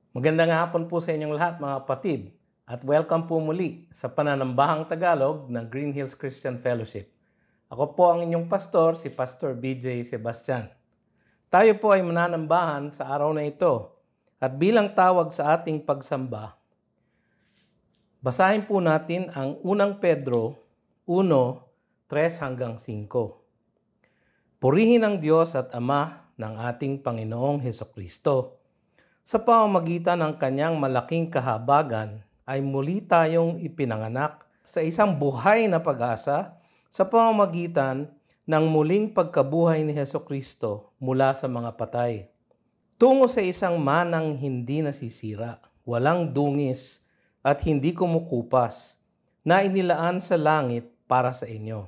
Magandang hapon po sa inyong lahat mga kapatid at welcome po muli sa Pananambahang Tagalog ng Green Hills Christian Fellowship. Ako po ang inyong pastor, si Pastor BJ Sebastian. Tayo po ay mananambahan sa araw na ito at bilang tawag sa ating pagsamba, basahin po natin ang unang Pedro 1:3-5. Purihin ang Diyos at Ama ng ating Panginoong Hesukristo. Sa pamamagitan ng kanyang malaking kahabagan ay muli tayong ipinanganak sa isang buhay na pag-asa sa pamamagitan ng muling pagkabuhay ni Hesukristo mula sa mga patay. Tungo sa isang manang hindi nasisira, walang dungis at hindi kumukupas na inilaan sa langit para sa inyo.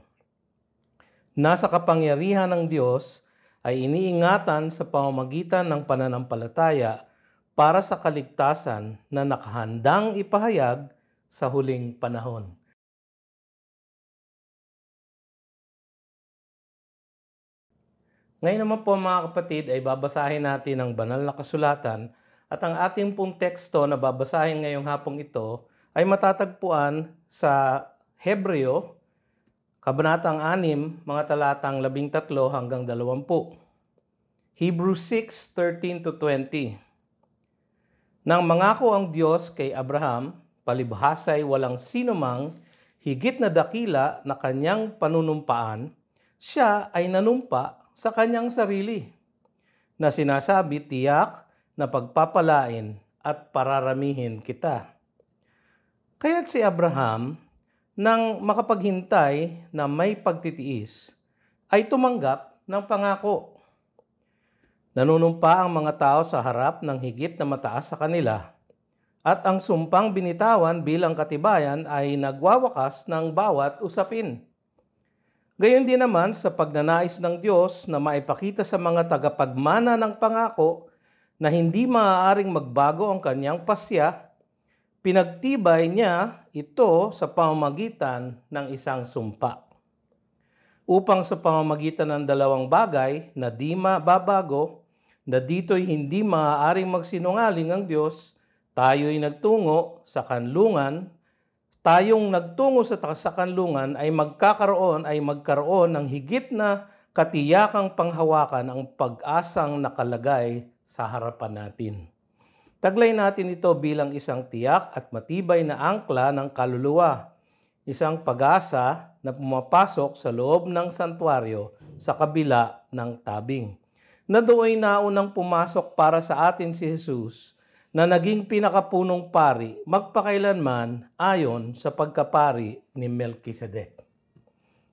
Nasa kapangyarihan ng Diyos ay iniingatan sa pamamagitan ng pananampalataya para sa kaligtasan na nakahandang ipahayag sa huling panahon. Ngayon naman po mga kapatid ay babasahin natin ang banal na kasulatan at ang ating pong teksto na babasahin ngayong hapong ito ay matatagpuan sa Hebreo, Kabanatang 6, mga talatang 13 hanggang 20. Hebrews 6:13-20. Nang mangako ang Diyos kay Abraham, palibhasa'y walang sinumang higit na dakila na kanyang panunumpaan, siya ay nanumpa sa kanyang sarili, na sinasabi tiyak na pagpapalain at pararamihin kita. Kaya't si Abraham, nang makapaghintay na may pagtitiis, ay tumanggap ng pangako. Nanunumpa ang mga tao sa harap ng higit na mataas sa kanila, at ang sumpang binitawan bilang katibayan ay nagwawakas ng bawat usapin. Gayon din naman sa pagnanais ng Diyos na maipakita sa mga tagapagmana ng pangako na hindi maaaring magbago ang kanyang pasya, pinagtibay niya ito sa pamamagitan ng isang sumpa. Upang sa pamamagitan ng dalawang bagay na di mababago, na dito'y hindi maaaring magsinungaling ang Diyos, tayo'y nagtungo sa kanlungan. Tayong nagtungo sa kanlungan ay magkaroon ng higit na katiyakang panghawakan ang pag-asang nakalagay sa harapan natin. Taglay natin ito bilang isang tiyak at matibay na angkla ng kaluluwa, isang pag-asa na pumapasok sa loob ng santuaryo sa kabila ng tabing, na doon naunang pumasok para sa atin si Jesus, na naging pinakapunong pari magpakailanman ayon sa pagkapari ni Melkisedek.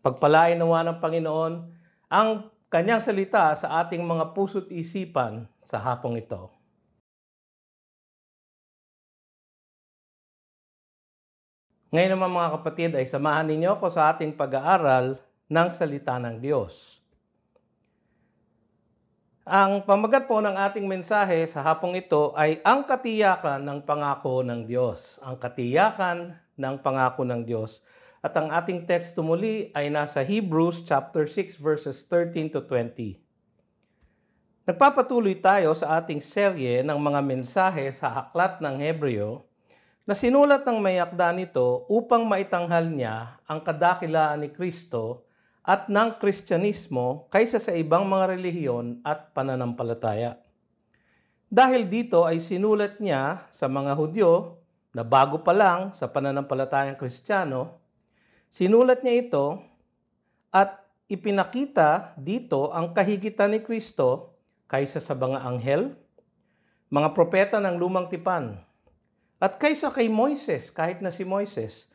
Pagpalain nawa ng Panginoon ang kanyang salita sa ating mga puso't isipan sa hapong ito. Ngayon naman mga kapatid ay samahan ninyo ako sa ating pag-aaral ng salita ng Diyos. Ang pamagat po ng ating mensahe sa hapong ito ay ang katiyakan ng pangako ng Diyos. Ang katiyakan ng pangako ng Diyos. At ang ating teksto muli ay nasa Hebrews chapter 6 verses 13-20. Nagpapatuloy tayo sa ating serye ng mga mensahe sa aklat ng Hebreo na sinulat ng may akda nito upang maitanghal niya ang kadakilaan ni Kristo at ng Kristyanismo kaysa sa ibang mga relihiyon at pananampalataya. Dahil dito ay sinulat niya sa mga Hudyo na bago pa lang sa pananampalatayang Kristiyano, sinulat niya ito at ipinakita dito ang kahigitan ni Kristo kaysa sa mga anghel, mga propeta ng lumang tipan, at kaysa kay Moises, kahit na si Moises,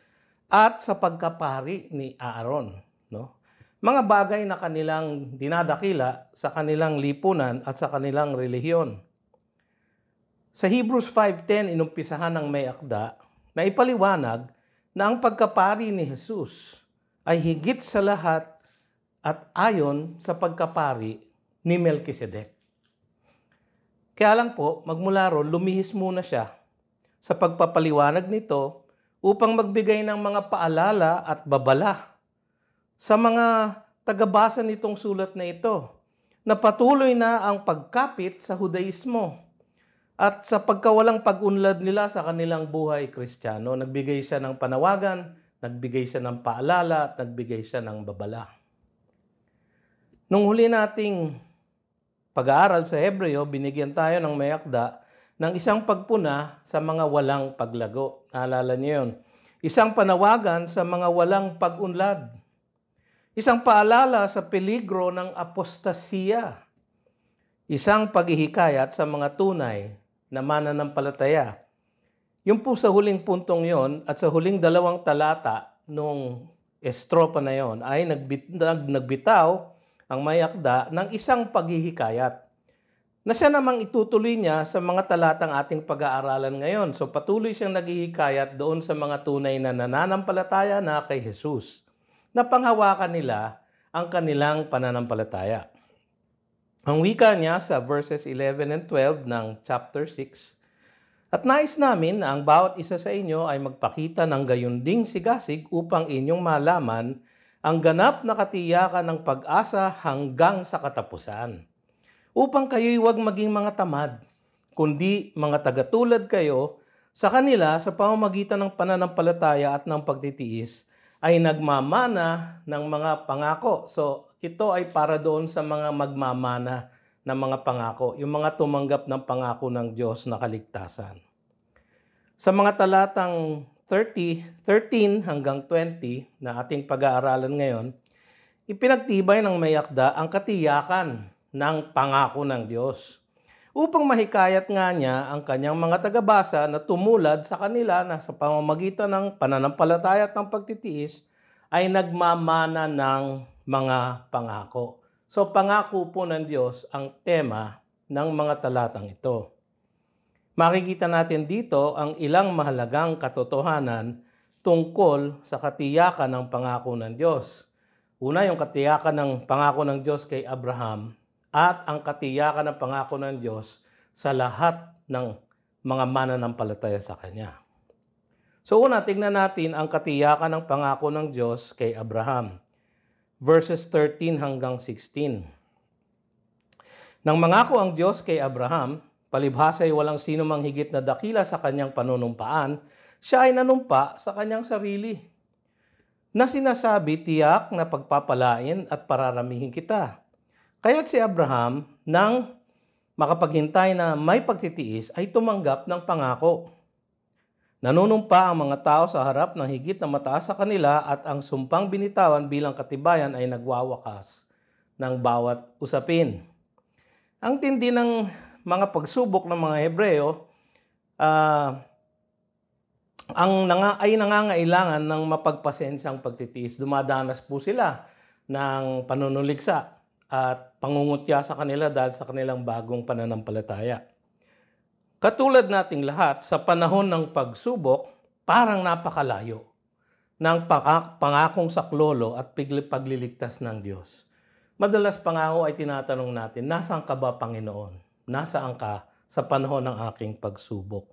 at sa pagkapari ni Aaron. No? Mga bagay na kanilang dinadakila sa kanilang lipunan at sa kanilang relihiyon. Sa Hebrews 5:10, inumpisahan ng may akda na ipaliwanag na ang pagkapari ni Jesus ay higit sa lahat at ayon sa pagkapari ni Melkisedek. Kaya lang po, magmula ron, lumihis muna siya sa pagpapaliwanag nito upang magbigay ng mga paalala at babala sa mga tagabasa nitong sulat na ito, na patuloy na ang pagkapit sa Hudaismo At sa pagkawalang pag-unlad nila sa kanilang buhay Kristiyano, nagbigay siya ng panawagan, nagbigay siya ng paalala, at nagbigay siya ng babala. Nung huli nating pag-aaral sa Hebreo, binigyan tayo ng mayakda ng isang pagpuna sa mga walang paglago. Naalala niyo yun? Isang panawagan sa mga walang pag-unlad. Isang paalala sa peligro ng apostasiya. Isang paghihikayat sa mga tunay na mananampalataya. Yung po sa huling puntong yon at sa huling 2 talata nung estropa na yon ay nagbitaw ang mayakda ng isang paghihikayat na siya namang itutuloy niya sa mga talatang ating pag-aaralan ngayon. So patuloy siyang naghihikayat doon sa mga tunay na nananampalataya na kay Jesus na panghawakan nila ang kanilang pananampalataya. Ang wika niya sa verses 11 and 12 ng chapter 6, at nais namin na ang bawat isa sa inyo ay magpakita ng gayunding sigasig upang inyong malaman ang ganap na katiyakan ng pag-asa hanggang sa katapusan. Upang kayo'y huwag maging mga tamad, kundi mga tagatulad kayo sa kanila sa pamamagitan ng pananampalataya at ng pagtitiis ay nagmamana ng mga pangako. So, ito ay para doon sa mga magmamana ng mga pangako, yung mga tumanggap ng pangako ng Diyos na kaligtasan. Sa mga talatang 13 hanggang 20 na ating pag-aaralan ngayon, ipinagtibay ng mayakda ang katiyakan ng pangako ng Diyos upang mahikayat nga niya ang kanyang mga tagabasa na tumulad sa kanila na sa pamamagitan ng pananampalataya at ng pagtitiis ay nagmamana ng mga pangako. So pangako po ng Diyos ang tema ng mga talatang ito. Makikita natin dito ang ilang mahalagang katotohanan tungkol sa katiyakan ng pangako ng Diyos. Una, yung katiyakan ng pangako ng Diyos kay Abraham at ang katiyakan ng pangako ng Diyos sa lahat ng mga mananampalataya sa Kanya. So una, tingnan natin ang katiyakan ng pangako ng Diyos kay Abraham. Verses 13 hanggang 16. Nang mangako ang Diyos kay Abraham, palibhasa ay walang sino mang higit na dakila sa kanyang panunumpaan, siya ay nanumpa sa kanyang sarili. Na sinasabi, tiyak na pagpapalain at pararamihin kita. Kaya't si Abraham, nang makapaghintay na may pagtitiis, ay tumanggap ng pangako. Nanunumpa ang mga tao sa harap ng higit na mataas sa kanila at ang sumpang binitawan bilang katibayan ay nagwawakas ng bawat usapin. Ang tindi ng mga pagsubok ng mga Hebreo ay nangangailangan ng mapagpasensyang pagtitiis. Dumadanas po sila ng panunuliksa at pangungutya sa kanila dahil sa kanilang bagong pananampalataya. Katulad nating lahat, sa panahon ng pagsubok, parang napakalayo ng pangakong saklolo at pagliligtas ng Diyos. Madalas pangako ay tinatanong natin, nasaan ka ba, Panginoon? Nasaan ka sa panahon ng aking pagsubok?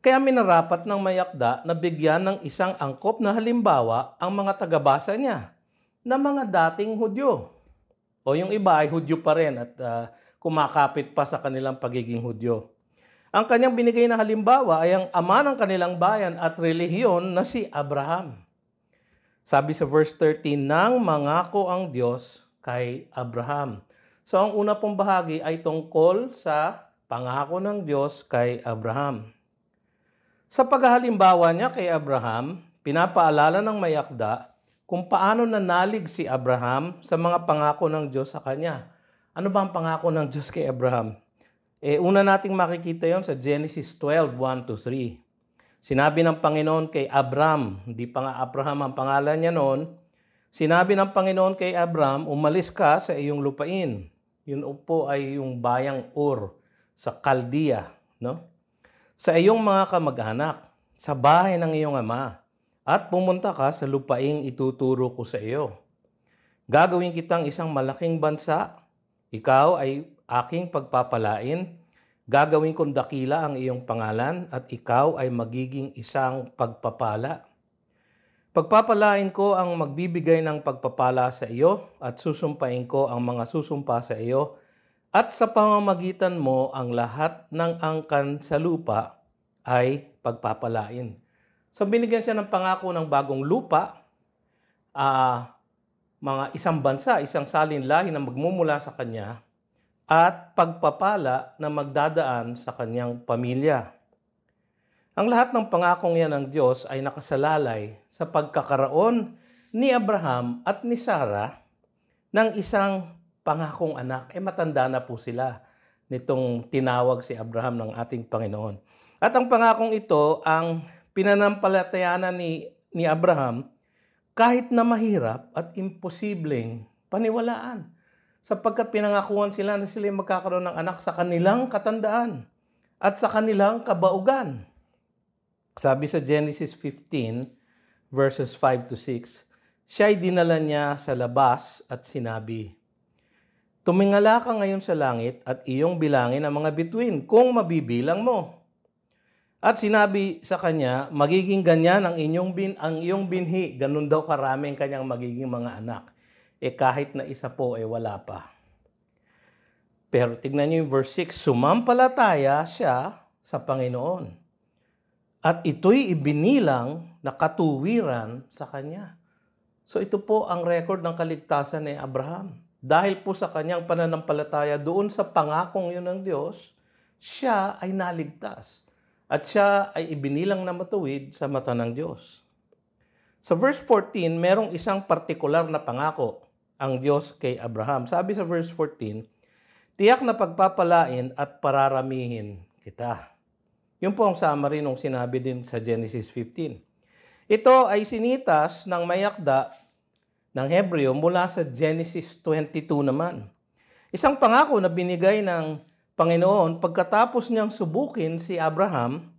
Kaya minarapat ng mayakda na bigyan ng isang angkop na halimbawa ang mga tagabasa niya na mga dating Hudyo. O yung iba ay Hudyo pa rin at kumakapit pa sa kanilang pagiging Hudyo. Ang kanyang binigay na halimbawa ay ang ama ng kanilang bayan at relihiyon na si Abraham. Sabi sa verse 13, nang mangako ang Diyos kay Abraham. So ang una pong bahagi ay tungkol sa pangako ng Diyos kay Abraham. Sa paghahalimbawa niya kay Abraham, pinapaalala ng mayakda kung paano nanalig si Abraham sa mga pangako ng Diyos sa kanya. Ano ba ang pangako ng Diyos kay Abraham? Una nating makikita yon sa Genesis 12, 1-3. Sinabi ng Panginoon kay Abram, hindi pa nga Abraham ang pangalan niya noon, sinabi ng Panginoon kay Abram, umalis ka sa iyong lupain. Yun po ay yung bayang Ur sa Caldea, no? Sa iyong mga kamag-anak, sa bahay ng iyong ama, at pumunta ka sa lupaing ituturo ko sa iyo. Gagawin kitang isang malaking bansa, ikaw ay aking pagpapalain, gagawin kong dakila ang iyong pangalan at ikaw ay magiging isang pagpapala. Pagpapalain ko ang magbibigay ng pagpapala sa iyo at susumpain ko ang mga susumpa sa iyo At sa pamamagitan mo, ang lahat ng angkan sa lupa ay pagpapalain. So binigyan siya ng pangako ng bagong lupa, mga isang bansa, isang salinlahi na magmumula sa kanya, at pagpapala na magdadaan sa kanyang pamilya. Ang lahat ng pangakong yan ng Diyos ay nakasalalay sa pagkakaroon ni Abraham at ni Sarah ng isang pangakong anak. Matanda na po sila nitong tinawag si Abraham ng ating Panginoon. At ang pangakong ito, ang pinanampalatayanan ni Abraham kahit na mahirap at imposibleng paniwalaan. Sapagkat pinangakuan sila na sila magkakaroon ng anak sa kanilang katandaan at sa kanilang kabaugan. Sabi sa Genesis 15, verses 5 to 6, siya'y dinala niya sa labas at sinabi, "Tumingala ka ngayon sa langit at iyong bilangin ang mga bituin kung mabibilang mo." At sinabi sa kanya, magiging ganyan ang iyong binhi, ganun daw karaming kanyang magiging mga anak. Kahit na isa po, wala pa. Pero tignan niyo yung verse 6, sumampalataya siya sa Panginoon. At ito'y ibinilang na katuwiran sa kanya. So ito po ang record ng kaligtasan ni Abraham. Dahil po sa kanyang pananampalataya doon sa pangakong yun ng Diyos, siya ay naligtas. At siya ay ibinilang na matuwid sa mata ng Diyos. Sa verse 14, merong isang partikular na pangako ang Diyos kay Abraham. Sabi sa verse 14, tiyak na pagpapalain at pararamihin kita. Yun po ang summary nung sinabi din sa Genesis 15. Ito ay sinitas ng mayakda ng Hebreo mula sa Genesis 22 naman. Isang pangako na binigay ng Panginoon pagkatapos niyang subukin si Abraham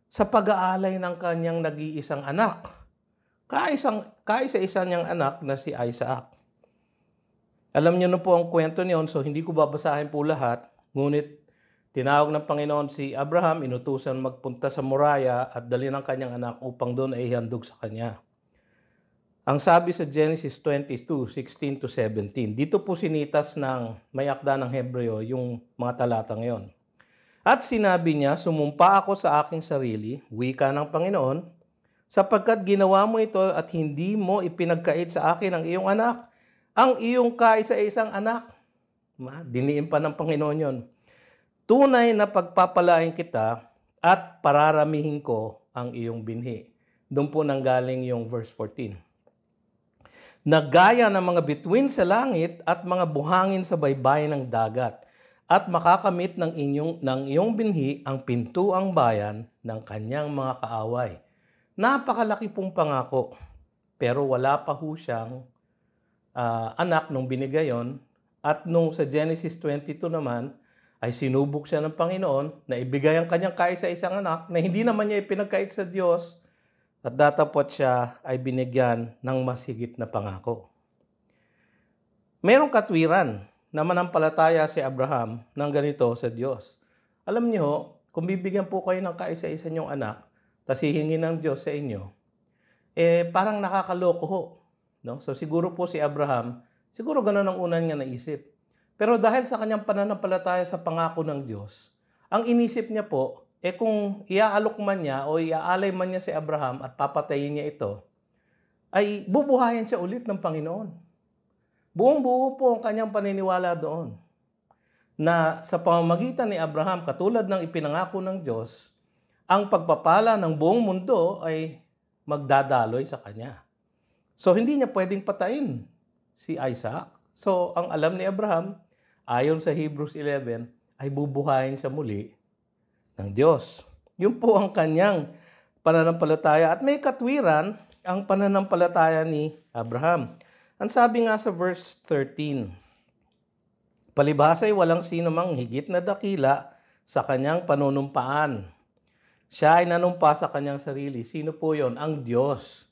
sa pag-aalay ng kanyang nag-iisang anak. Kaisa-isa niyang anak na si Isaac. Alam niyo na po ang kwento niyon, so hindi ko babasahin po lahat. Ngunit tinawag ng Panginoon si Abraham, inutusan magpunta sa Moriah at dali ng kanyang anak upang doon ay ihandog sa kanya. Ang sabi sa Genesis 22, 16 to 17, dito po sinitas ng mayakda ng Hebreo yung mga talatang yon. At sinabi niya, sumumpa ako sa aking sarili, wika ng Panginoon, sapagkat ginawa mo ito at hindi mo ipinagkait sa akin ang iyong anak, ang iyong kaisa-isang anak. Diniin pa ng Panginoon yon. Tunay na pagpapalain kita at pararamihin ko ang iyong binhi. Doon po nanggaling yung verse 14. Nagaya ng mga bituin sa langit at mga buhangin sa baybayin ng dagat, at makakamit ng iyong binhi ang pintuang bayan ng kanyang mga kaaway. Napakalaki pong pangako, pero wala pa ho siyang anak nung binigay yon. At nung sa Genesis 22 naman, ay sinubok siya ng Panginoon na ibigay ang kanyang kaisa-isang anak na hindi naman niya ipinagkait sa Diyos at datapot siya ay binigyan ng mas higit na pangako. Merong katwiran na manampalataya si Abraham ng ganito sa Diyos. Alam niyo, kung bibigyan po kayo ng kaisa-isa niyong anak, tas hihingin ng Diyos sa inyo, parang nakakaloko ho. No? So siguro po si Abraham, siguro gano'n ang unan niya naisip. Pero dahil sa kanyang pananampalataya sa pangako ng Diyos, ang inisip niya po, kung iaalok man niya o iaalay man niya si Abraham at papatayin niya ito, ay bubuhayin siya ulit ng Panginoon. Buong-buo po ang kanyang paniniwala doon. Na sa pamamagitan ni Abraham, katulad ng ipinangako ng Diyos, ang pagpapala ng buong mundo ay magdadaloy sa kanya. So hindi niya pwedeng patayin si Isaac. So ang alam ni Abraham, ayon sa Hebrews 11, ay bubuhayin siya muli ng Diyos. Yun po ang kanyang pananampalataya. At may katwiran ang pananampalataya ni Abraham. Ang sabi nga sa verse 13, palibhasa'y walang sino mang higit na dakila sa kanyang panunumpaan. Siya ay nanumpa sa kanyang sarili. Sino po yon? Ang Diyos.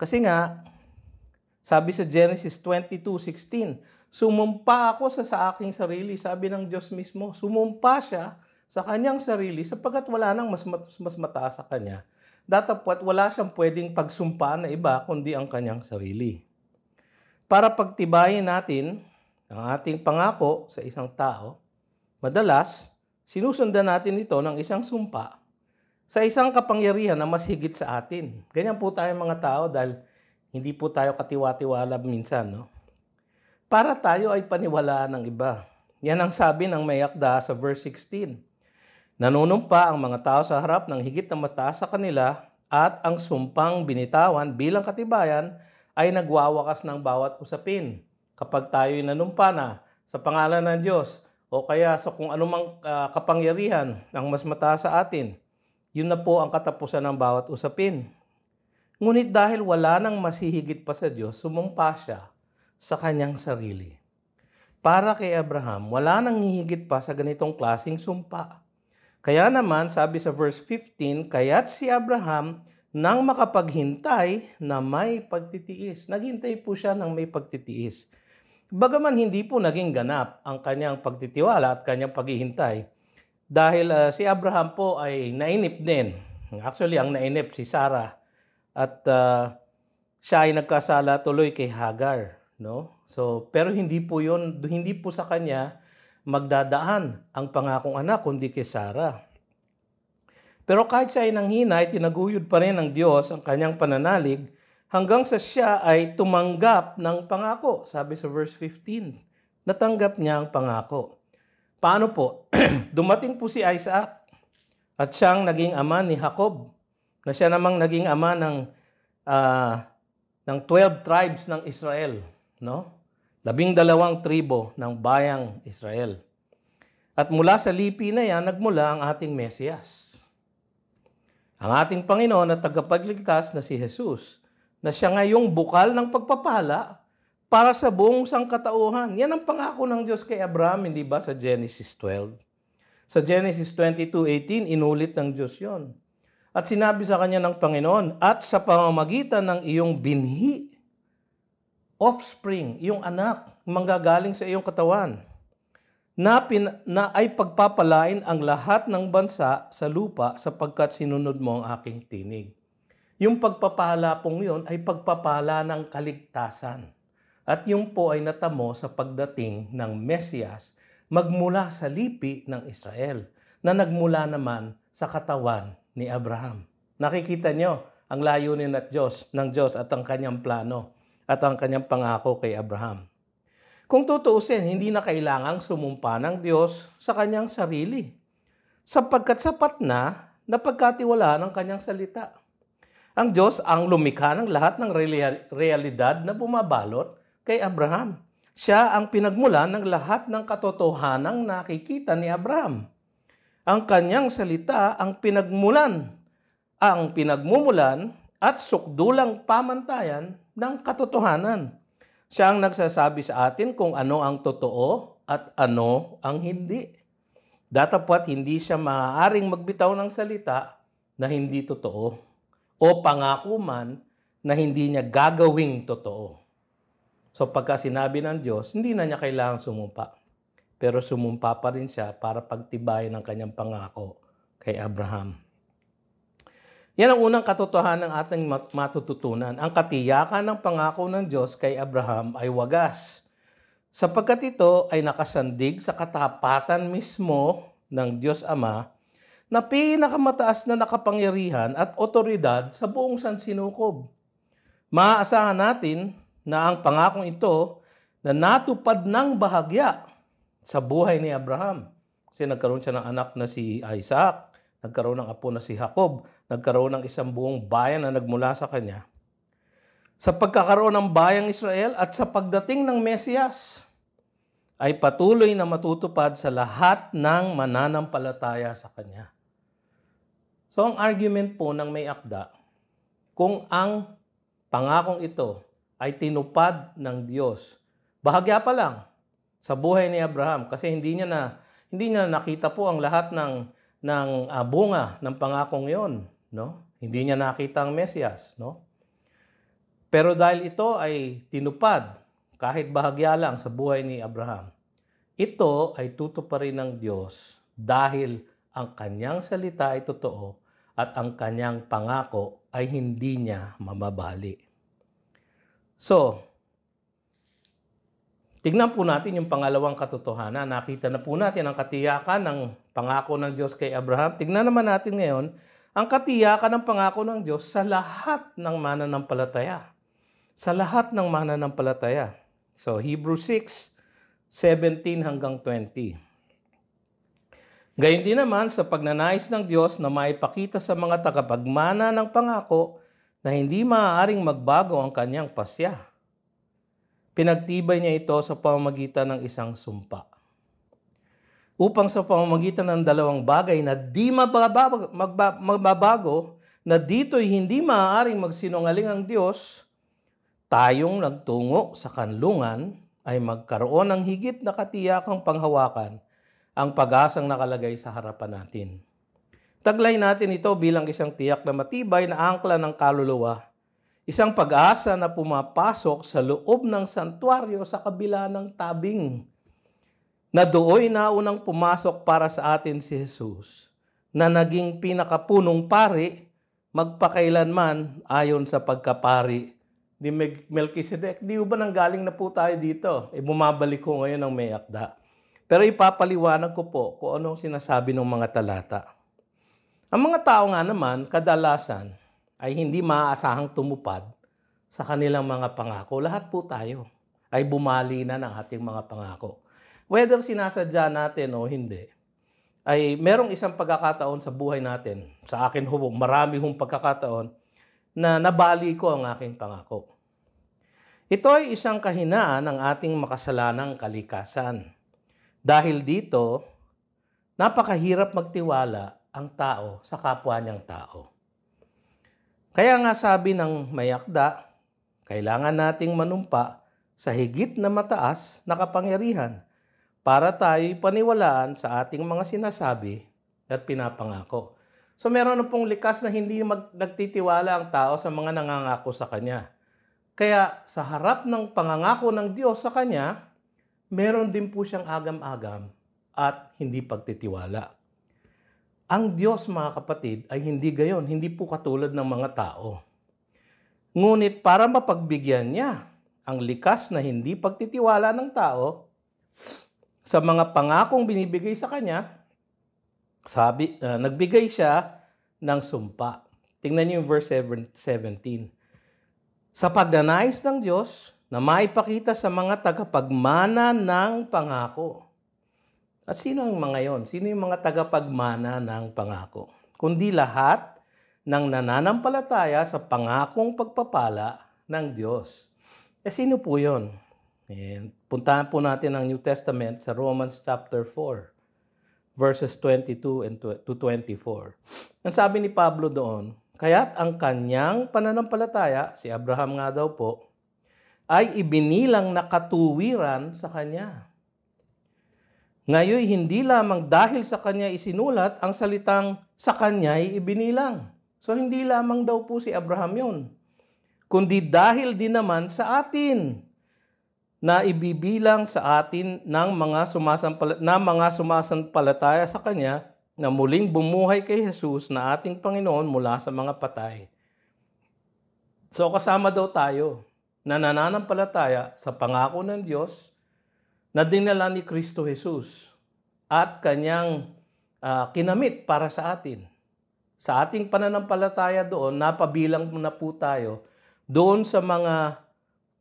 Kasi nga, sabi sa Genesis 22:16, sumumpa ako sa aking sarili. Sabi ng Diyos mismo, sumumpa siya sa kanyang sarili sapagkat wala nang mas mataas sa kanya. Datapwat wala siyang pwedeng pagsumpaan na iba kundi ang kanyang sarili. Para pagtibayin natin ang ating pangako sa isang tao, madalas, sinusundan natin ito ng isang sumpa sa isang kapangyarihan na mas higit sa atin. Ganyan po tayo mga tao dahil hindi po tayo katiwa-tiwala minsan, no? Para tayo ay paniwalaan ng iba. Yan ang sabi ng may akda sa verse 16. Nanunumpa ang mga tao sa harap ng higit na mataas sa kanila at ang sumpang binitawan bilang katibayan ay nagwawakas ng bawat usapin. Kapag tayo'y nanumpa na sa pangalan ng Diyos o kaya sa kung anumang kapangyarihan ang mas mataas sa atin, yun na po ang katapusan ng bawat usapin. Ngunit dahil wala nang masihigit pa sa Diyos, sumumpa siya sa kanyang sarili. Para kay Abraham, wala nang hihigit pa sa ganitong klaseng sumpa. Kaya naman, sabi sa verse 15, kaya't si Abraham nang makapaghintay na may pagtitiis. Naghintay po siya ng may pagtitiis. Bagaman hindi po naging ganap ang kanyang pagtitiwala at kanyang paghihintay. Dahil si Abraham po ay nainip din. Actually, ang nainip si Sarah. At siya ay nagkasala tuloy kay Hagar. No? So, pero hindi po sa kanya magdadaan ang pangakong anak, kundi kay Sarah. Pero kahit siya ay nanghinay, tinaguyod pa rin ng Diyos ang kanyang pananalig hanggang sa siya ay tumanggap ng pangako. Sabi sa verse 15, natanggap niya ang pangako. Paano po? Dumating po si Isaac at siyang naging ama ni Jacob, na siya namang naging ama ng 12 tribes ng Israel, no? 12 tribo ng bayang Israel. At mula sa lipi na yan, nagmula ang ating Mesiyas. Ang ating Panginoon at tagapagligtas na si Jesus, na siya ngayong bukal ng pagpapala para sa buong sangkatauhan. Yan ang pangako ng Diyos kay Abraham, hindi ba, sa Genesis 12? Sa Genesis 22:18, inulit ng Diyos yon. At sinabi sa kanya ng Panginoon, at sa pamamagitan ng iyong binhi, offspring, iyong anak, manggagaling sa iyong katawan, na ay pagpapalain ang lahat ng bansa sa lupa sapagkat sinunod mo ang aking tinig. Yung pagpapala pong yun ay pagpapala ng kaligtasan. At yung po ay natamo sa pagdating ng Mesiyas magmula sa lipi ng Israel na nagmula naman sa katawan ni Abraham. Nakikita nyo ang layunin ng Diyos at ang kanyang plano at ang kanyang pangako kay Abraham. Kung tutuusin, hindi na kailangang sumumpa ng Diyos sa kanyang sarili, sapagkat sapat na pagkatiwalaan ng kanyang salita. Ang Diyos ang lumikha ng lahat ng realidad na bumabalot kay Abraham. Siya ang pinagmulan ng lahat ng katotohanang nakikita ni Abraham. Ang kanyang salita ang pinagmumulan at sukdulang pamantayan ng katotohanan. Siya ang nagsasabi sa atin kung ano ang totoo at ano ang hindi. Datapwat hindi siya maaaring magbitaw ng salita na hindi totoo o pangako man na hindi niya gagawing totoo. So pagka sinabi ng Diyos, hindi na niya kailangang sumumpa. Pero sumumpa pa rin siya para pagtibayin ang kanyang pangako kay Abraham. Yan ang unang katotohanan ng ating matututunan. Ang katiyakan ng pangako ng Diyos kay Abraham ay wagas, sapagkat ito ay nakasandig sa katapatan mismo ng Diyos Ama na pinakamataas na nakapangyarihan at otoridad sa buong sansinukob. Maaasahan natin na ang pangakong ito na natupad ng bahagya sa buhay ni Abraham. Kasi nagkaroon siya ng anak na si Isaac, nagkaroon ng apo na si Jacob, nagkaroon ng isang buong bayan na nagmula sa kanya. Sa pagkakaroon ng bayang Israel at sa pagdating ng Mesiyas, ay patuloy na matutupad sa lahat ng mananampalataya sa kanya. So ang argument po ng may akda, kung ang pangakong ito ay tinupad ng Diyos, bahagya pa lang sa buhay ni Abraham kasi hindi niya nakita po ang lahat ng bunga ng pangakong yon, no? Hindi niya nakita ang Mesiyas, no? Pero dahil ito ay tinupad kahit bahagya lang sa buhay ni Abraham, ito ay tutuparin ng Diyos dahil ang kanyang salita ay totoo at ang kanyang pangako ay hindi niya mamabali. So, Tignan po natin yung pangalawang katotohanan. Nakita na po natin ang katiyakan ng pangako ng Diyos kay Abraham. Tignan naman natin ngayon ang katiyakan ng pangako ng Diyos sa lahat ng mananampalataya. Sa lahat ng mananampalataya. So, Hebrews 6:17 hanggang 20. Gayon din naman sa pagnanais ng Diyos na maipakita sa mga tagapagmana ng pangako na hindi maaaring magbago ang kanyang pasya. Pinagtibay niya ito sa pamamagitan ng isang sumpa. Upang sa pamamagitan ng dalawang bagay na di magbabago, na dito'y hindi maaaring magsinungaling ang Diyos, tayong nagtungo sa kanlungan ay magkaroon ng higit na katiyakang panghawakan ang pag-asang nakalagay sa harapan natin. Taglay natin ito bilang isang tiyak na matibay na angkla ng kaluluwa. Isang pag-asa na pumapasok sa loob ng santuaryo sa kabila ng tabing. Na dooy naunang pumasok para sa atin si Jesus, na naging pinakapunong pari, magpakailanman ayon sa pagkapari ni Melchizedek. Di ba nanggaling na po tayo dito? Bumabalik ko ngayon ng may akda. Pero ipapaliwanag ko po kung anong sinasabi ng mga talata. Ang mga tao nga naman, kadalasan, ay hindi maaasahang tumupad sa kanilang mga pangako. Lahat po tayo ay bumali na ng ating mga pangako. Whether sinasadya natin o hindi, ay merong isang pagkakataon sa buhay natin, sa akin marami hong pagkakataon, na nabali ko ang aking pangako. Ito ay isang kahinaan ng ating makasalanang kalikasan. Dahil dito, napakahirap magtiwala ang tao sa kapwa niyang tao. Kaya nga sabi ng may akda, kailangan nating manumpa sa higit na mataas na kapangyarihan para tayo'y paniwalaan sa ating mga sinasabi at pinapangako. So meron na pong likas na hindi nagtitiwala ang tao sa mga nangangako sa kanya. Kaya sa harap ng pangangako ng Diyos sa kanya, meron din po siyang agam-agam at hindi pagtitiwala. Ang Diyos, mga kapatid, ay hindi gayon. Hindi po katulad ng mga tao. Ngunit para mapagbigyan niya ang likas na hindi pagtitiwala ng tao sa mga pangakong binibigay sa kanya, nagbigay siya ng sumpa. Tingnan niyo yung verse 17. Sa pagnanais ng Diyos na maipakita sa mga tagapagmana ng pangako. At sino ang mga yon? Sino yung mga tagapagmana ng pangako? Kundi lahat ng nananampalataya sa pangakong pagpapala ng Diyos. Sino po yon? Puntahan po natin ang New Testament sa Romans chapter 4, verses 22 to 24. Ang sabi ni Pablo doon, kaya't ang kanyang pananampalataya, si Abraham nga daw po, ay ibinilang na katuwiran sa kanya. Ngayon, hindi lamang dahil sa kanya isinulat ang salitang sa kanya ay ibinilang. So, hindi lamang daw po si Abraham yun, kundi dahil din naman sa atin na ibibilang sa atin ng mga sumasampalataya sa kanya na muling bumuhay kay Jesus na ating Panginoon mula sa mga patay. So, kasama daw tayo na nananampalataya sa pangako ng Diyos na dinala ni Kristo Jesus at kanyang kinamit para sa atin. Sa ating pananampalataya doon, napabilang na po tayo doon sa mga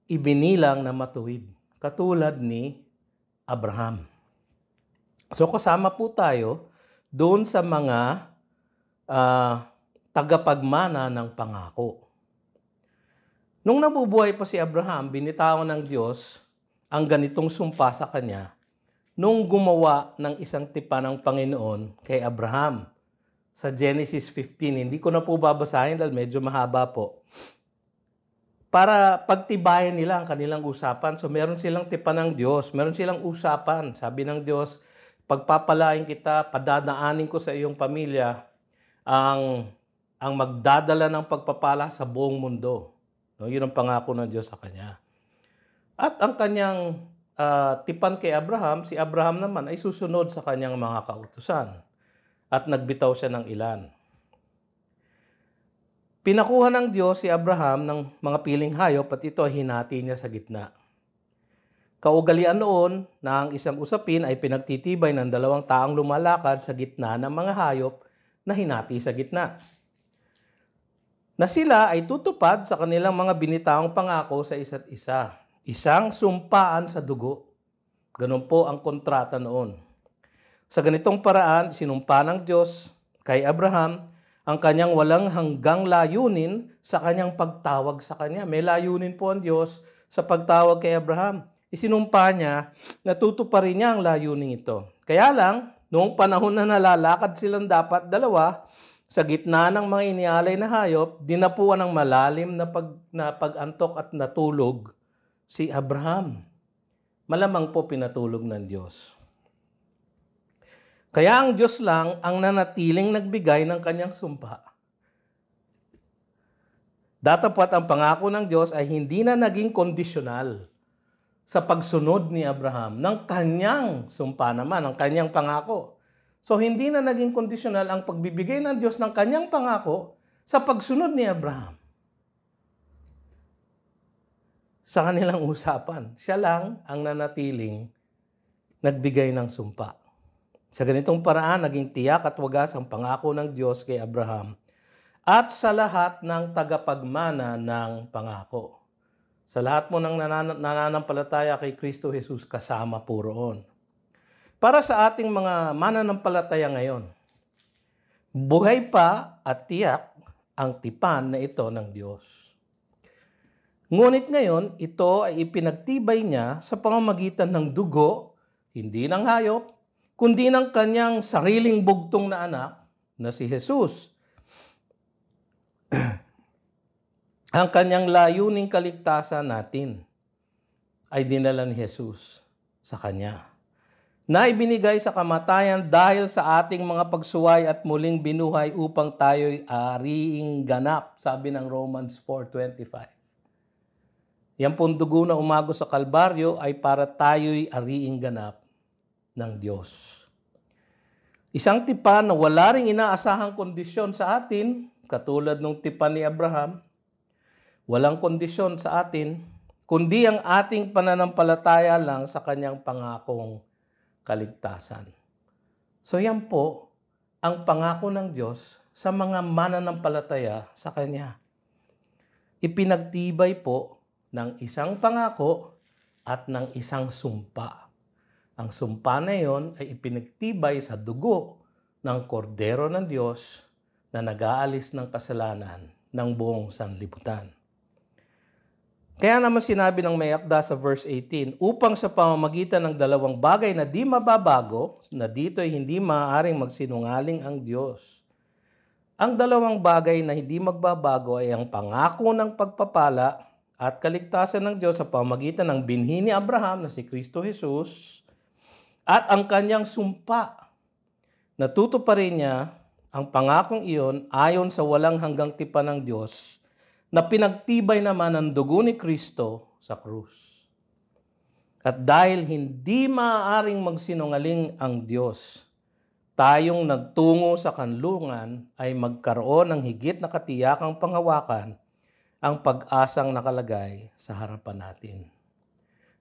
ibinilang na matuwid, katulad ni Abraham. So kasama po tayo doon sa mga tagapagmana ng pangako. Nung nabubuhay pa si Abraham, binitawan ng Diyos ang ganitong sumpa sa kanya nung gumawa ng isang tipan ng Panginoon kay Abraham sa Genesis 15. Hindi ko na po babasahin dahil medyo mahaba po. Para pagtibayan nila ang kanilang usapan. So meron silang tipan ng Diyos, meron silang usapan. Sabi ng Diyos, pagpapalain kita, padadaanin ko sa iyong pamilya ang magdadala ng pagpapala sa buong mundo. No, yun ang pangako ng Diyos sa kanya. At ang kanyang tipan kay Abraham, si Abraham naman ay susunod sa kanyang mga kautusan. At nagbitaw siya ng ilan. Pinakuha ng Diyos si Abraham ng mga piling hayop at ito ay hinati niya sa gitna. Kaugalian noon na ang isang usapin ay pinagtitibay ng dalawang taong lumalakad sa gitna ng mga hayop na hinati sa gitna, na sila ay tutupad sa kanilang mga binitaong pangako sa isa't isa. Isang sumpaan sa dugo. Ganun po ang kontrata noon. Sa ganitong paraan, sinumpa ng Diyos kay Abraham ang kanyang walang hanggang layunin sa kanyang pagtawag sa kanya. May layunin po ang Diyos sa pagtawag kay Abraham. Isinumpa niya na tutuparin niya ang layunin ito. Kaya lang, noong panahon na nalalakad silang dapat dalawa, sa gitna ng mga inialay na hayop, dinapuan ng malalim na pag-antok at natulog si Abraham. Malamang po pinatulog ng Diyos. Kaya ang Diyos lang ang nanatiling nagbigay ng kanyang sumpa. Datapwat ang pangako ng Diyos ay hindi na naging kondisyonal sa pagsunod ni Abraham ng kanyang sumpa naman, ng kanyang pangako. So, hindi na naging kondisyonal ang pagbibigay ng Diyos ng kanyang pangako sa pagsunod ni Abraham. Sa kanilang usapan, siya lang ang nanatiling nagbigay ng sumpa. Sa ganitong paraan, naging tiyak at wagas ang pangako ng Diyos kay Abraham at sa lahat ng tagapagmana ng pangako. Sa lahat mo ng nananampalataya kay Kristo Jesus, kasama po roon. Para sa ating mga mananampalataya ngayon, buhay pa at tiyak ang tipan na ito ng Diyos. Ngunit ngayon, ito ay ipinagtibay niya sa pamamagitan ng dugo, hindi ng hayop, kundi ng kanyang sariling bugtong na anak na si Jesus. Ang kanyang layuning kaligtasan natin ay dinala ni Jesus sa kanya, na ibinigay sa kamatayan dahil sa ating mga pagsuway at muling binuhay upang tayo'y ariing ganap, sabi ng Romans 4:25. Yan pong dugo na umago sa Kalbaryo ay para tayo'y ariing ganap ng Diyos. Isang tipan na wala ring inaasahang kondisyon sa atin, katulad ng tipan ni Abraham, walang kondisyon sa atin, kundi ang ating pananampalataya lang sa kanyang pangakong kaligtasan. So yan po ang pangako ng Diyos sa mga mananampalataya sa Kanya. Ipinagtibay po ng isang pangako at ng isang sumpa. Ang sumpa na iyon ay ipinagtibay sa dugo ng kordero ng Diyos na nag-aalis ng kasalanan ng buong sanlibutan. Kaya naman sinabi ng may akda sa verse 18, upang sa pamamagitan ng dalawang bagay na di mababago, na dito'y hindi maaaring magsinungaling ang Diyos. Ang dalawang bagay na hindi magbabago ay ang pangako ng pagpapala at kaligtasan ng Diyos sa pamamagitan ng binhi ni Abraham na si Kristo Jesus at ang kanyang sumpa. Natutuparin niya ang pangakong iyon ayon sa walang hanggang tipan ng Diyos na pinagtibay naman ng dugo ni Kristo sa krus. At dahil hindi maaaring magsinungaling ang Diyos, tayong nagtungo sa kanlungan ay magkaroon ng higit na katiyakang panghawakan ang pag-asang nakalagay sa harapan natin.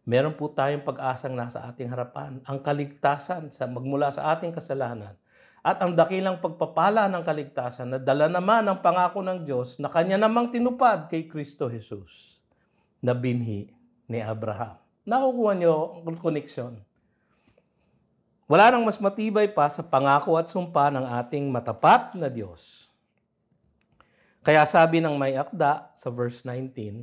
Meron po tayong pag-asang nasa ating harapan, ang kaligtasan magmula sa ating kasalanan. At ang dakilang pagpapala ng kaligtasan na dala naman ng pangako ng Diyos na kanya namang tinupad kay Kristo Jesus na binhi ni Abraham. Nakukuha niyo ang koneksyon. Wala nang mas matibay pa sa pangako at sumpa ng ating matapat na Diyos. Kaya sabi ng may akda sa verse 19,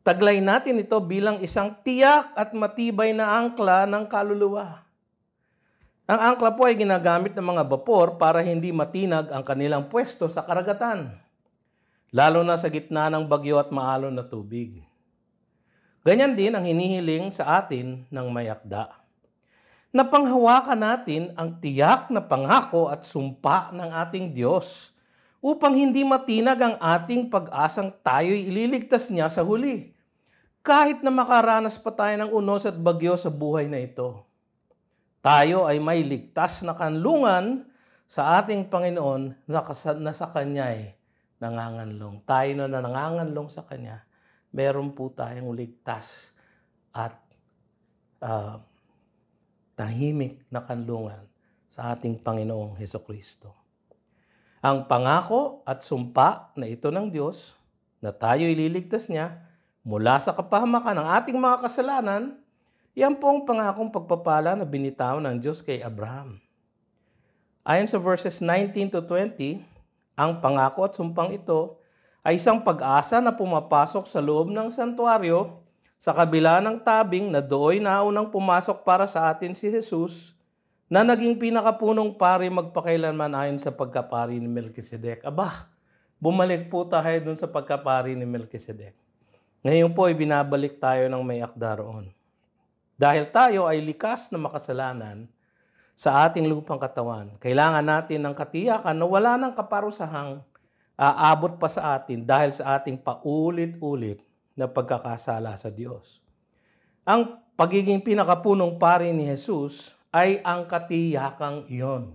taglay natin ito bilang isang tiyak at matibay na angkla ng kaluluwa. Ang angkla po ay ginagamit ng mga bapor para hindi matinag ang kanilang pwesto sa karagatan, lalo na sa gitna ng bagyo at maalon na tubig. Ganyan din ang hinihiling sa atin ng may akda. Napanghawakan natin ang tiyak na pangako at sumpa ng ating Diyos upang hindi matinag ang ating pag-asang tayo'y ililigtas niya sa huli, kahit na makaranas pa tayo ng unos at bagyo sa buhay na ito. Tayo ay may ligtas na kanlungan sa ating Panginoon na sa Kanya'y nanganganlong. Tayo na nanganganlong sa Kanya, meron po tayong ligtas at ah, tahimik na kanlungan sa ating Panginoong Hesukristo. Ang pangako at sumpa na ito ng Diyos na tayo ililigtas niya mula sa kapahamakan ng ating mga kasalanan, yan po ang pangakong pagpapala na binitawan ng Diyos kay Abraham. Ayon sa verses 19 to 20, ang pangako at sumpang ito ay isang pag-asa na pumapasok sa loob ng santuaryo sa kabila ng tabing na dooy naunang pumasok para sa atin si Jesus na naging pinakapunong pari magpakailanman ayon sa pagkapari ni Melchizedek. Aba, bumalik po tayo dun sa pagkapari ni Melchizedek. Ngayon po ay binabalik tayo ng may akda roon. Dahil tayo ay likas na makasalanan sa ating lupang katawan, kailangan natin ng katiyakan na wala ng kaparusahang aabot pa sa atin dahil sa ating paulit-ulit na pagkakasala sa Diyos. Ang pagiging pinakapunong pari ni Jesus ay ang katiyakang iyon.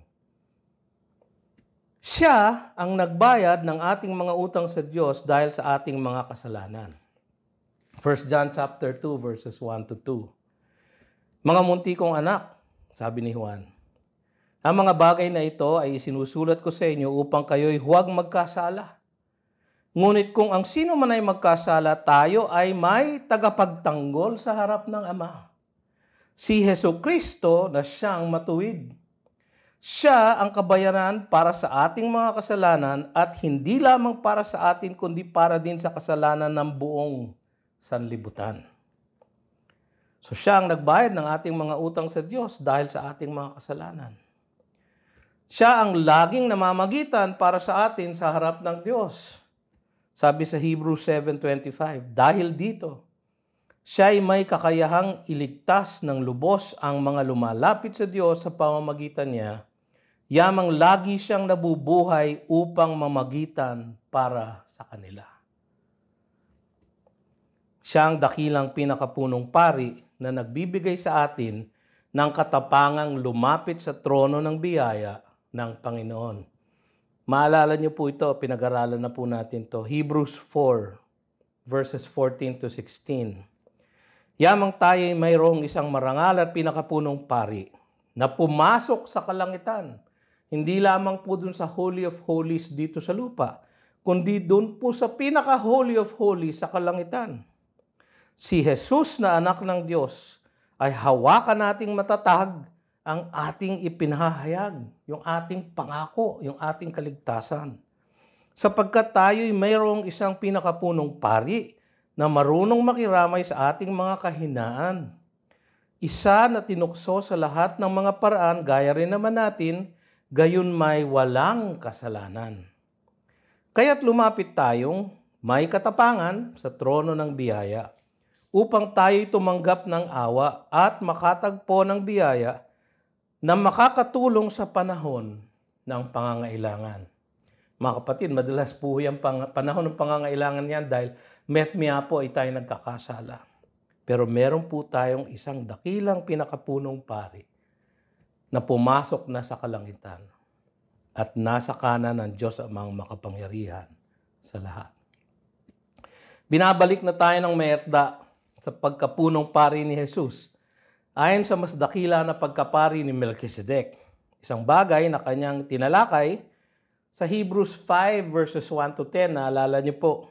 Siya ang nagbayad ng ating mga utang sa Diyos dahil sa ating mga kasalanan. 1 John chapter 2 verses 1 to 2. Mga munti kong anak, sabi ni Juan, ang mga bagay na ito ay isinusulat ko sa inyo upang kayo'y huwag magkasala. Ngunit kung ang sino man ay magkasala, tayo ay may tagapagtanggol sa harap ng Ama. Si Hesukristo na siyang matuwid. Siya ang kabayaran para sa ating mga kasalanan at hindi lamang para sa atin kundi para din sa kasalanan ng buong sanlibutan. So siya ang nagbayad ng ating mga utang sa Diyos dahil sa ating mga kasalanan. Siya ang laging namamagitan para sa atin sa harap ng Diyos. Sabi sa Hebrews 7:25, dahil dito, siya ay may kakayahang iligtas ng lubos ang mga lumalapit sa Diyos sa pamamagitan niya, yamang lagi siyang nabubuhay upang mamagitan para sa kanila. Siya ang dakilang pinakapunong pari na nagbibigay sa atin ng katapangang lumapit sa trono ng biyaya ng Panginoon. Maalala niyo po ito, pinag-aralan na po natin to. Hebrews 4, verses 14 to 16. Yamang tayo ay mayroong isang marangal at pinakapunong pari na pumasok sa kalangitan. Hindi lamang po dun sa Holy of Holies dito sa lupa, kundi dun po sa pinaka-Holy of Holies sa kalangitan. Si Jesus na anak ng Diyos ay hawakan nating matatag ang ating ipinahayag, yung ating pangako, yung ating kaligtasan. Sapagkat tayo'y mayroong isang pinakapunong pari na marunong makiramay sa ating mga kahinaan. Isa na tinukso sa lahat ng mga paraan, gaya rin naman natin, gayon may walang kasalanan. Kaya't lumapit tayong may katapangan sa trono ng biyaya upang tayo'y tumanggap ng awa at makatagpo ng biyaya na makakatulong sa panahon ng pangangailangan. Mga kapatid, madalas po yung panahon ng pangangailangan yan dahil met-mea po ay tayo nagkakasala. Pero meron po tayong isang dakilang pinakapunong pari na pumasok na sa kalangitan at nasa kanan ng Diyos amang makapangyarihan sa lahat. Binabalik na tayo ng mayatda sa pagkapunong pari ni Jesus ayon sa mas dakila na pagkapari ni Melchizedek. Isang bagay na kanyang tinalakay sa Hebrews 5 verses 1 to 10, naalala niyo po.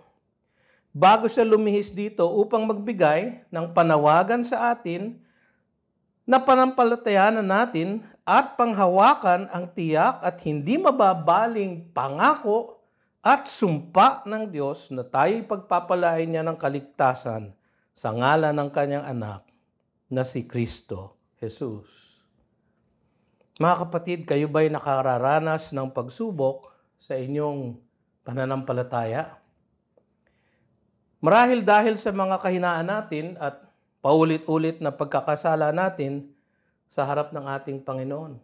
Bago siya lumihis dito upang magbigay ng panawagan sa atin na panampalatayanan natin at panghawakan ang tiyak at hindi mababaling pangako at sumpa ng Diyos na tayo'y pagpapalain niya ng kaligtasan sa ngalan ng kanyang anak na si Kristo Jesus. Mga kapatid, kayo ba'y nakararanas ng pagsubok sa inyong pananampalataya? Marahil dahil sa mga kahinaan natin at paulit-ulit na pagkakasala natin sa harap ng ating Panginoon.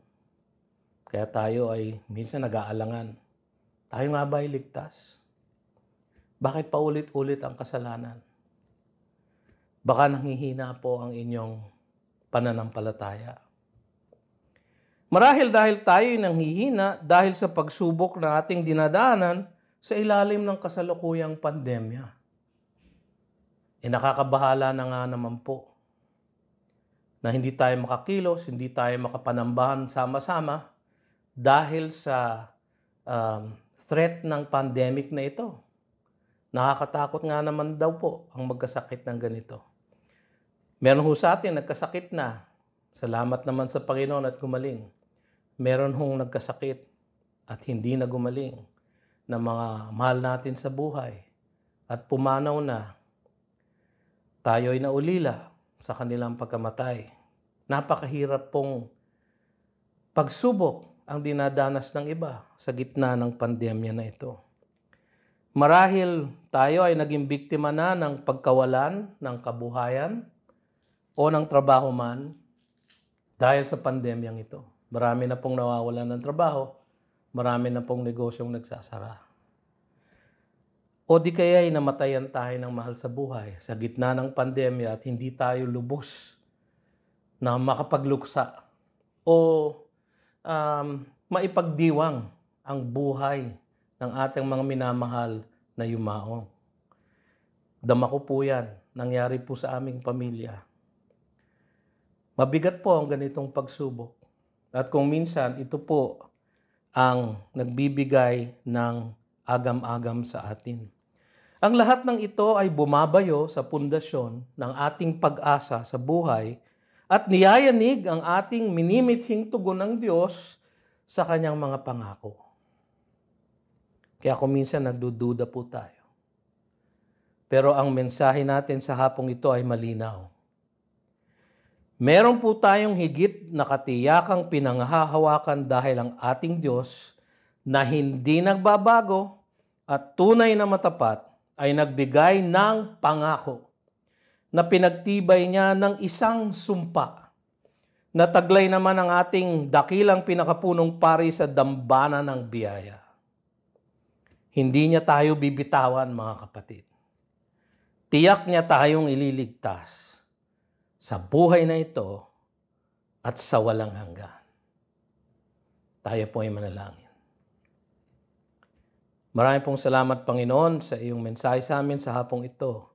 Kaya tayo ay minsan nag-aalangan. Tayo nga ba'y ligtas? Bakit paulit-ulit ang kasalanan? Baka nanghihina po ang inyong pananampalataya. Marahil dahil tayo'y nanghihina dahil sa pagsubok na ating dinadaanan sa ilalim ng kasalukuyang pandemya. Nakakabahala na nga naman po. na hindi tayo makakilos, hindi tayo makapanambahan sama-sama dahil sa threat ng pandemic na ito. Nakakatakot nga naman daw po ang magkasakit ng ganito. Meron ho sa atin nagkasakit na. Salamat naman sa Panginoon at gumaling. Meron hong nagkasakit at hindi na gumaling na mga mahal natin sa buhay at pumanaw na. Tayo'y naulila sa kanilang pagkamatay. Napakahirap pong pagsubok ang dinadanas ng iba sa gitna ng pandemya na ito. Marahil tayo ay naging biktima na ng pagkawalan ng kabuhayan o ng trabaho man dahil sa pandemyang ito. Marami na pong nawawalan ng trabaho, marami na pong negosyong nagsasara. O di kaya ay namatayan tayo ng mahal sa buhay sa gitna ng pandemya at hindi tayo lubos na makapagluksa o maipagdiwang ang buhay ng ating mga minamahal na yumaong. Dama ko po yan. Nangyari po sa aming pamilya. Mabigat po ang ganitong pagsubok. At kung minsan, ito po ang nagbibigay ng agam-agam sa atin. Ang lahat ng ito ay bumabayo sa pundasyon ng ating pag-asa sa buhay at niyayanig ang ating minimithing tugon ng Diyos sa kanyang mga pangako. Kaya kung minsan nagdududa po tayo. Pero ang mensahe natin sa hapong ito ay malinaw. Meron po tayong higit na katiyakang pinanghahawakan dahil ang ating Diyos na hindi nagbabago at tunay na matapat ay nagbigay ng pangako na pinagtibay niya ng isang sumpa na taglay naman ang ating dakilang pinakapunong pari sa dambana ng biyaya. Hindi niya tayo bibitawan, mga kapatid. Tiyak niya tayong ililigtas sa buhay na ito at sa walang hanggan. Tayo po ay manalangin. Maraming pong salamat, Panginoon, sa iyong mensahe sa amin sa hapong ito.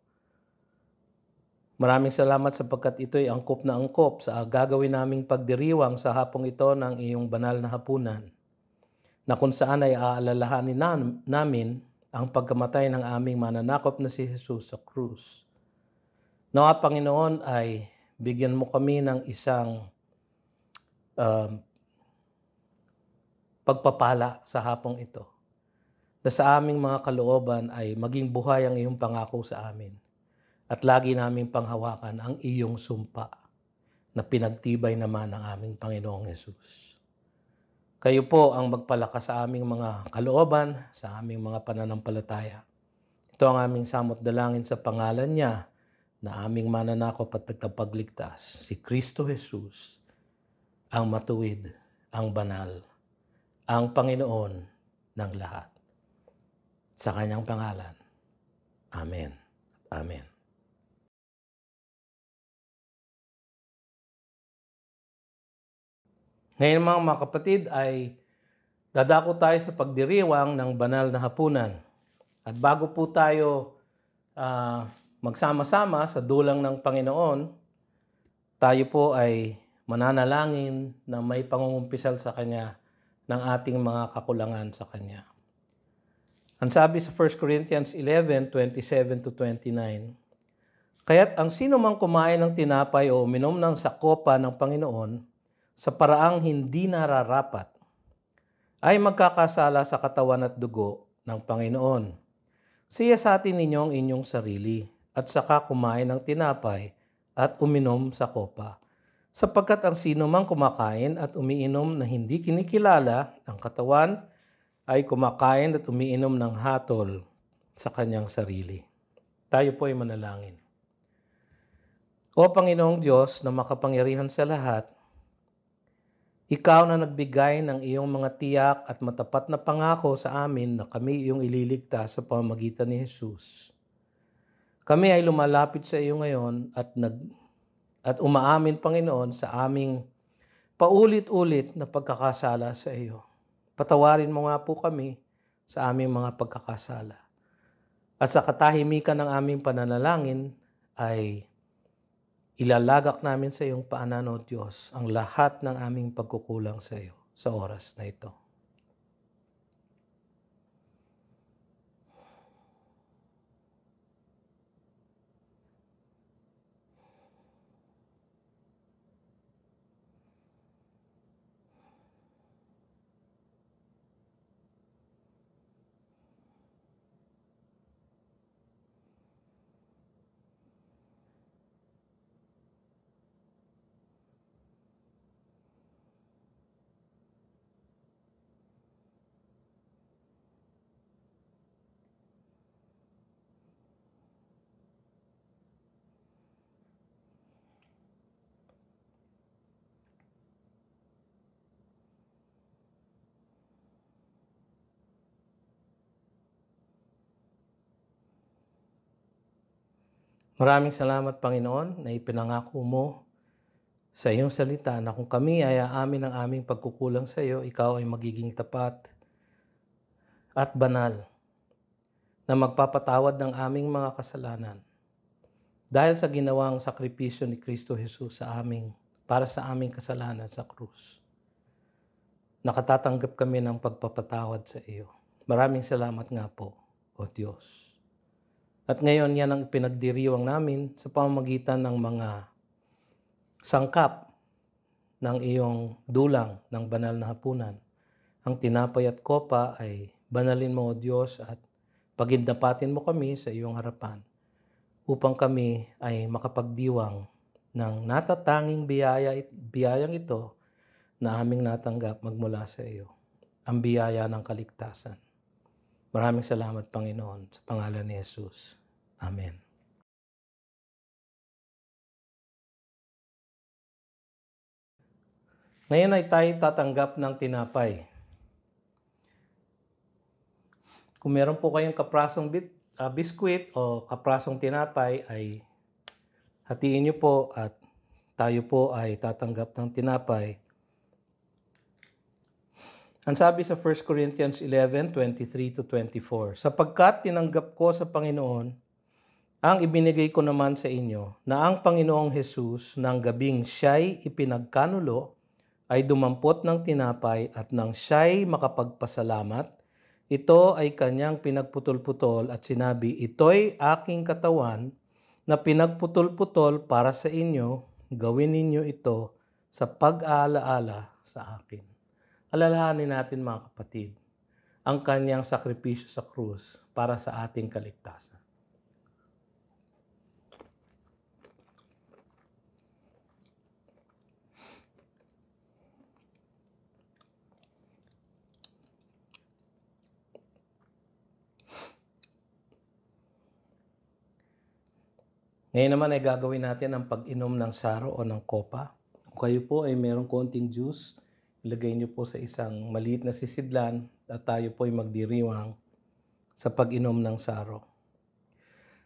Maraming salamat sapagkat ito'y angkop na angkop sa gagawin naming pagdiriwang sa hapong ito ng iyong banal na hapunan, na kung saan ay aalalahanin namin ang pagkamatay ng aming mananakop na si Jesus sa krus. Nawa, Panginoon, ay bigyan mo kami ng isang pagpapala sa hapong ito, na sa aming mga kalooban ay maging buhay ang iyong pangako sa amin at lagi naming panghawakan ang iyong sumpa na pinagtibay naman ng aming Panginoong Yesus. Kayo po ang magpalakas sa aming mga kalooban, sa aming mga pananampalataya. Ito ang aming samot dalangin sa pangalan niya na aming mananakop at tagapagligtas, si Kristo Jesus, ang matuwid, ang banal, ang Panginoon ng lahat. Sa kanyang pangalan. Amen. Amen. Ngayon mga kapatid ay dadako tayo sa pagdiriwang ng banal na hapunan. At bago po tayo magsama-sama sa dulang ng Panginoon, tayo po ay mananalangin na may pangungumpisal sa Kanya ng ating mga kakulangan sa Kanya. Ang sabi sa 1 Corinthians 11:27-29, kaya't ang sino mang kumain ng tinapay o uminom ng sakopa ng Panginoon sa paraang hindi nararapat, ay magkakasala sa katawan at dugo ng Panginoon. Siyasatin ninyo ang inyong sarili at saka kumain ng tinapay at uminom sa kopa. Sapagkat ang sino mang kumakain at umiinom na hindi kinikilala ang katawan ay kumakain at umiinom ng hatol sa kanyang sarili. Tayo po ay manalangin. O Panginoong Diyos na makapangyarihan sa lahat, Ikaw na nagbigay ng iyong mga tiyak at matapat na pangako sa amin na kami iyong ililigtas sa pamamagitan ni Jesus. Kami ay lumalapit sa iyo ngayon at umaamin, Panginoon, sa aming paulit-ulit na pagkakasala sa iyo. Patawarin mo nga po kami sa aming mga pagkakasala. At sa katahimikan ng aming pananalangin ay Ilalagak namin sa iyong paanan, O Diyos, ang lahat ng aming pagkukulang sa iyo sa oras na ito. Maraming salamat, Panginoon, na ipinangako mo sa iyong salita na kung kami ay aamin ang aming pagkukulang sa iyo, ikaw ay magiging tapat at banal na magpapatawad ng aming mga kasalanan. Dahil sa ginawang sakripisyo ni Kristo Jesus para sa aming kasalanan sa krus, nakatatanggap kami ng pagpapatawad sa iyo. Maraming salamat nga po, O Diyos. At ngayon yan ang pinagdiriwang namin sa pamamagitan ng mga sangkap ng iyong dulang ng banal na hapunan. Ang tinapay at kopa ay banalin mo, O Diyos, at pagindapatin mo kami sa iyong harapan upang kami ay makapagdiwang ng natatanging biyayang ito na aming natanggap magmula sa iyo, ang biyaya ng kaligtasan. Maraming salamat, Panginoon, sa pangalan ni Jesus. Amen. Ngayon ay tayo tatanggap ng tinapay. Kung meron po kayong kaprasong biskwit o kaprasong tinapay, ay hatiin niyo po at tayo po ay tatanggap ng tinapay. Ang sabi sa 1 Corinthians 11:23-24, sapagkat tinanggap ko sa Panginoon ang ibinigay ko naman sa inyo, na ang Panginoong Jesus ng gabing siya'y ipinagkanulo ay dumampot ng tinapay at nang siya'y makapagpasalamat, ito ay kanyang pinagputol-putol at sinabi, ito'y aking katawan na pinagputol-putol para sa inyo, gawin ninyo ito sa pag-aalaala sa akin. Alalahanin natin, mga kapatid, ang kanyang sakripisyo sa krus para sa ating kaligtasan. Ngayon naman ay gagawin natin ang pag-inom ng saro o ng kopa. Kung kayo po ay mayroong konting juice, ilagay niyo po sa isang maliit na sisidlan at tayo po ay magdiriwang sa pag-inom ng saro.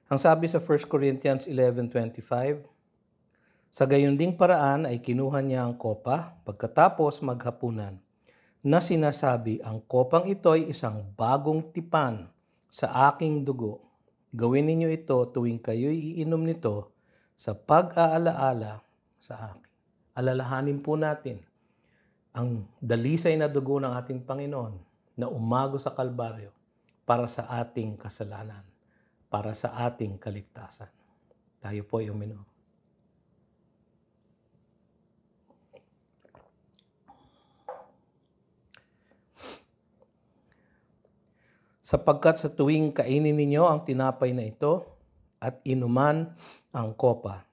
Ang sabi sa 1 Corinthians 11:25, sa gayon ding paraan ay kinuha niya ang kopa pagkatapos maghapunan, na sinasabi, ang kopang ito ay isang bagong tipan sa aking dugo. Gawin ninyo ito tuwing kayo'y iinom nito sa pag-aalaala sa akin. Alalahanin po natin ang dalisay na dugo ng ating Panginoon na umago sa Kalbaryo para sa ating kasalanan, para sa ating kaligtasan. Tayo po ay uminom. Sapagkat sa tuwing kainin ninyo ang tinapay na ito at inuman ang kopa,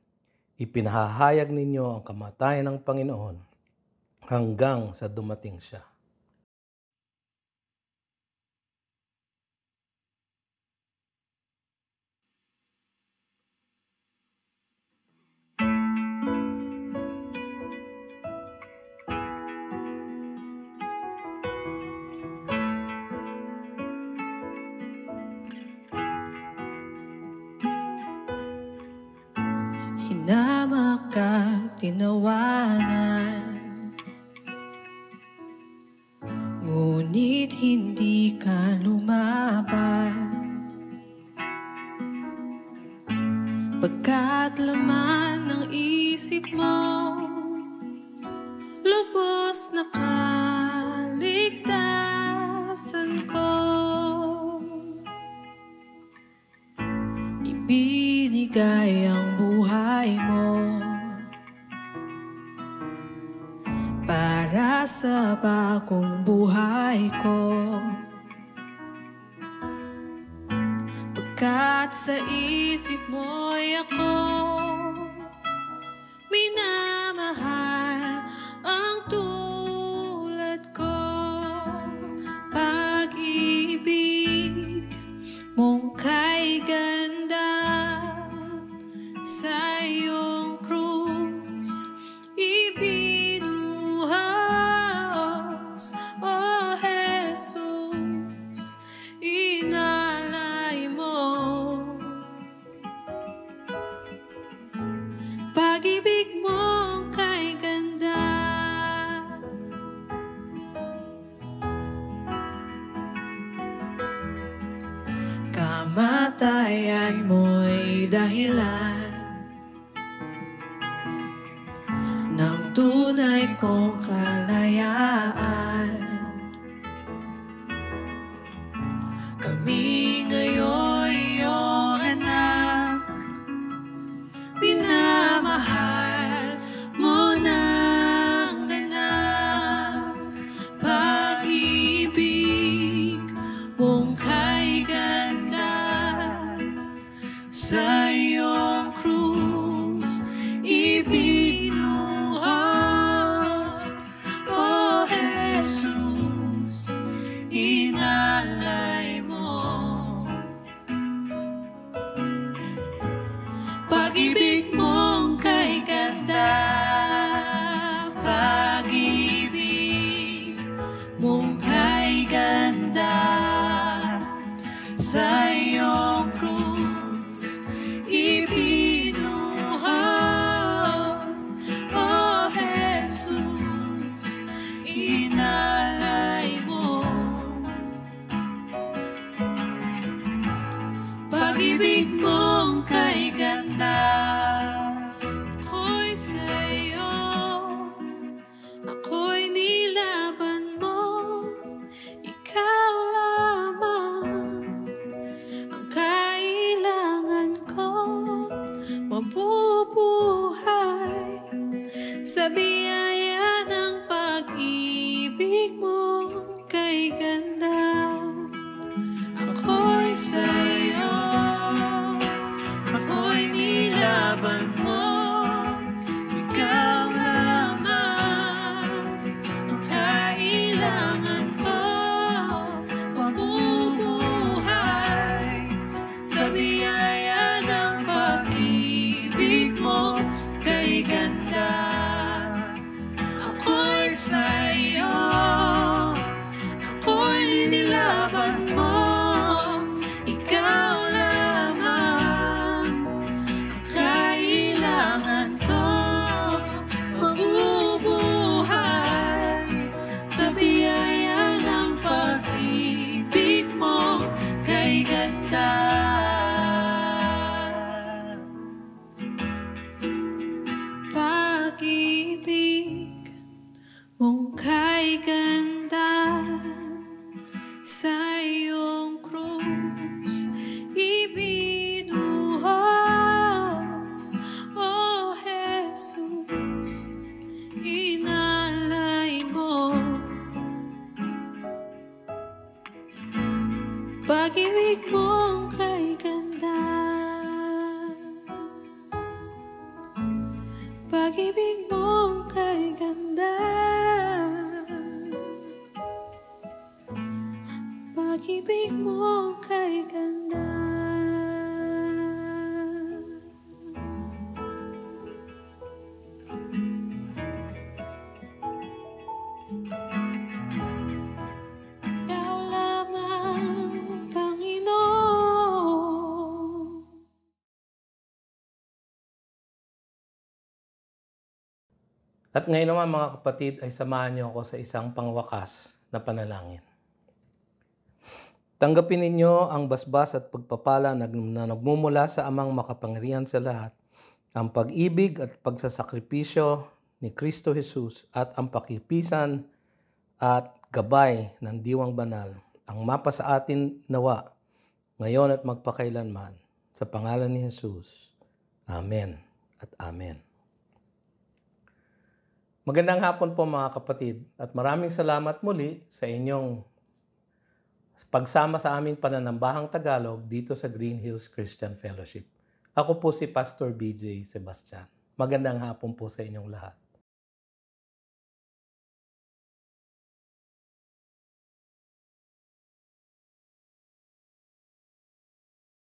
ipinahahayag ninyo ang kamatayan ng Panginoon hanggang sa dumating siya. Hinamak at tinawanan, ngunit hindi ka lumaban. Pagkat laman ng para sa bagong buhay ko. Pagkat sa isip mo'y ako minamahal ang tulad ko. Pag-ibig mong kay ganda, sa iyong krus ibinuhos, O Jesus, inalay mo. Pag-ibig mo kay ganda, kamatayan mo'y dahilan ng tunay kong kalayaan. Kami ngayon iyong anak, minamahal mo ng ganap. Pag-ibig mong kay ganda, sa iyong krus ibinuhos, O Jesus, inalay mo. Pag-ibig mong kay ganda, pag-ibig mong kay ganda, sa iyong krus ibinuhos, O Jesus, inalay mo. Pag-ibig mong kay ganda, ako'y sa'yo, ako'y nilaban mo. Ikaw lamang ang kailangan ko, mabubuhay sa biyaya ng pag-ibig mo kay ganda. Ako'y sa'yo, ako'y nilaban mo. Ikaw lamang ang kailangan ko, mabubuhay sa biyaya ng pag-ibig mo kay ganda. Ako'y sa'yo, ako'y nilaban mo. Ikaw lamang ang kailangan ko, mabubuhay sa biyaya ng pag-ibig mo kay ganda. Pag-ibig mong kay ganda, sa iyong krus ibinuhos, O Jesus, inalay mo. Pag-ibig mong kay ganda, pag-ibig mong kay ganda, pag-ibig mong kay ganda. Ikaw lamang, Panginoon. At ngayon naman mga kapatid ay samahan niyo ako sa isang pangwakas na panalangin. Tanggapin ninyo ang basbas at pagpapala na nagmumula sa Amang makapangyarihan sa lahat, ang pag-ibig at pagsasakripisyo ni Kristo Jesus at ang pakipisan at gabay ng Diwang Banal ang mapa sa atin nawa ngayon at magpakailanman. Sa pangalan ni Jesus. Amen at Amen. Magandang hapon po mga kapatid at maraming salamat muli sa inyong pagsama sa aming pananambahang Tagalog dito sa Green Hills Christian Fellowship. Ako po si Pastor BJ Sebastian. Magandang hapon po sa inyong lahat.